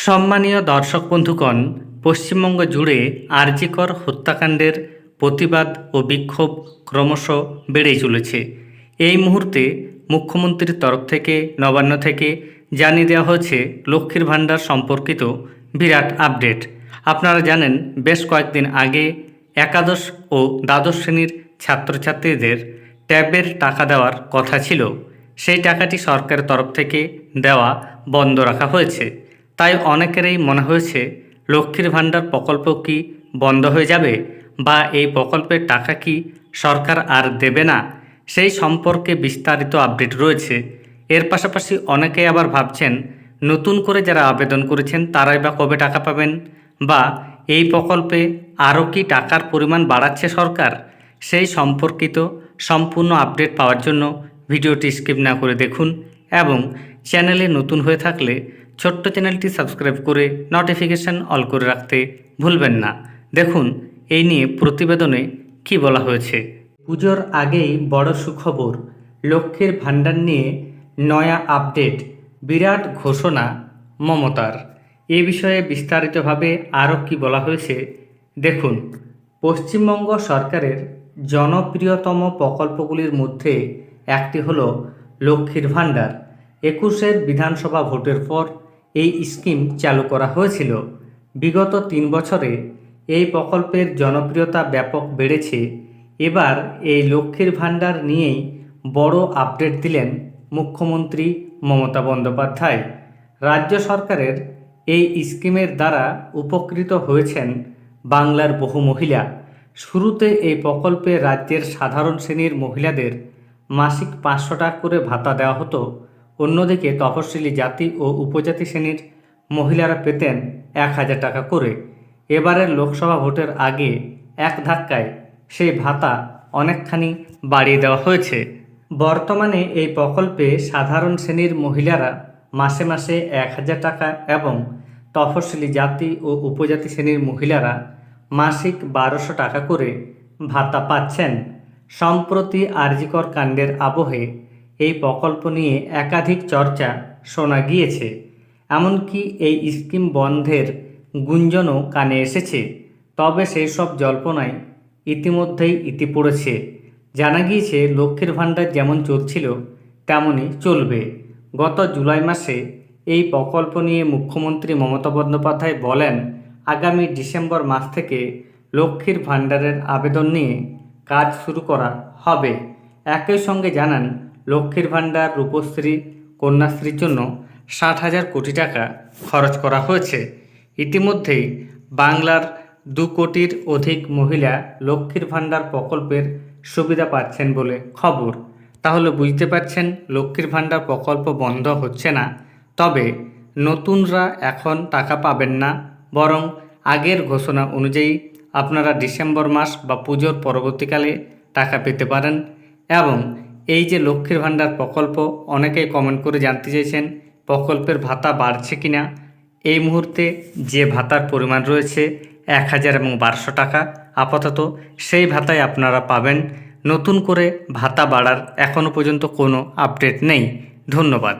সম্মানীয় দর্শক বন্ধুগণ, পশ্চিমবঙ্গ জুড়ে আরজিকর হত্যাকাণ্ডের প্রতিবাদ ও বিক্ষোভ ক্রমশ বেড়েই চলেছে। এই মুহূর্তে মুখ্যমন্ত্রীর তরফ থেকে নবান্ন থেকে জানিয়ে দেওয়া হয়েছে লক্ষ্মীর ভাণ্ডার সম্পর্কিত বিরাট আপডেট। আপনারা জানেন, বেশ কয়েকদিন আগে একাদশ ও দ্বাদশ শ্রেণীর ছাত্রছাত্রীদের ট্যাবের টাকা দেওয়ার কথা ছিল। সেই টাকাটি সরকারের তরফ থেকে দেওয়া বন্ধ রাখা হয়েছে। তাই অনেকেরই মনে হয়েছে লক্ষ্মীর ভাণ্ডার প্রকল্প কি বন্ধ হয়ে যাবে, বা এই প্রকল্পের টাকা কি সরকার আর দেবে না, সেই সম্পর্কে বিস্তারিত আপডেট রয়েছে। এর পাশাপাশি অনেকেই আবার ভাবছেন, নতুন করে যারা আবেদন করেছেন তারাই বা কবে টাকা পাবেন, বা এই প্রকল্পে আরও কি টাকার পরিমাণ বাড়াচ্ছে সরকার। সেই সম্পর্কিত সম্পূর্ণ আপডেট পাওয়ার জন্য ভিডিওটি স্কিপ না করে দেখুন, এবং চ্যানেলে নতুন হয়ে থাকলে ছোট্ট চ্যানেলটি সাবস্ক্রাইব করে নোটিফিকেশান অল করে রাখতে ভুলবেন না। দেখুন এই নিয়ে প্রতিবেদনে কি বলা হয়েছে। পুজোর আগেই বড় সুখবর, লক্ষ্মীর ভাণ্ডার নিয়ে নয়া আপডেট, বিরাট ঘোষণা মমতার। এ বিষয়ে বিস্তারিতভাবে আরও কি বলা হয়েছে দেখুন। পশ্চিমবঙ্গ সরকারের জনপ্রিয়তম প্রকল্পগুলির মধ্যে একটি হলো লক্ষ্মীর ভাণ্ডার। 21 বিধানসভা ভোটের পর এই স্কিম চালু করা হয়েছিল। বিগত 3 বছরে এই প্রকল্পের জনপ্রিয়তা ব্যাপক বেড়েছে। এবার এই লক্ষ্মীর ভাণ্ডার নিয়েই বড় আপডেট দিলেন মুখ্যমন্ত্রী মমতা বন্দ্যোপাধ্যায়। রাজ্য সরকারের এই স্কিমের দ্বারা উপকৃত হয়েছেন বাংলার বহু মহিলা। শুরুতে এই প্রকল্পে রাজ্যের সাধারণ শ্রেণীর মহিলাদের মাসিক 500 টাকা করে ভাতা দেওয়া হতো। অন্যদিকে তফসিলি জাতি ও উপজাতি শ্রেণীর মহিলারা পেতেন 1000 টাকা করে। এবারের লোকসভা ভোটের আগে এক ধাক্কায় সেই ভাতা অনেকখানি বাড়িয়ে দেওয়া হয়েছে। বর্তমানে এই প্রকল্পে সাধারণ শ্রেণীর মহিলারা মাসে মাসে 1000 টাকা এবং তফসিলি জাতি ও উপজাতি শ্রেণীর মহিলারা মাসিক 1200 টাকা করে ভাতা পাচ্ছেন। সম্প্রতি আরজিকর কাণ্ডের আবহে এই প্রকল্প নিয়ে একাধিক চর্চা শোনা গিয়েছে। এমনকি এই স্কিম বন্ধের গুঞ্জনও কানে এসেছে। তবে সেই সব জল্পনায় ইতিমধ্যেই ইতি পড়েছে। জানা গিয়েছে, লক্ষ্মীর ভাণ্ডার যেমন চলছিল তেমনই চলবে। গত জুলাই মাসে এই প্রকল্প নিয়ে মুখ্যমন্ত্রী মমতা বন্দ্যোপাধ্যায় বলেন, আগামী ডিসেম্বর মাস থেকে লক্ষ্মীর ভাণ্ডারের আবেদন নিয়ে কাজ শুরু করা হবে। একই সঙ্গে জানান, লক্ষ্মীর ভাণ্ডার, রূপশ্রী, কন্যাশ্রীর জন্য 60,000 কোটি টাকা খরচ করা হয়েছে। ইতিমধ্যেই বাংলার 2 কোটির অধিক মহিলা লক্ষ্মীর ভাণ্ডার প্রকল্পের সুবিধা পাচ্ছেন বলে খবর। তাহলে বুঝতে পারছেন, লক্ষ্মীর ভাণ্ডার প্রকল্প বন্ধ হচ্ছে না। তবে নতুনরা এখন টাকা পাবেন না, বরং আগের ঘোষণা অনুযায়ী আপনারা ডিসেম্বর মাস বা পুজোর পরবর্তীকালে টাকা পেতে পারেন। এবং এই যে লক্ষ্মীর ভাণ্ডার প্রকল্প, অনেকেই কমেন্ট করে জানতে চেয়েছেন প্রকল্পের ভাতা বাড়ছে কিনা। এই মুহূর্তে যে ভাতার পরিমাণ রয়েছে 1000 এবং 1200 টাকা, আপাতত সেই ভাতাই আপনারা পাবেন। নতুন করে ভাতা বাড়ার এখনও পর্যন্ত কোনো আপডেট নেই। ধন্যবাদ।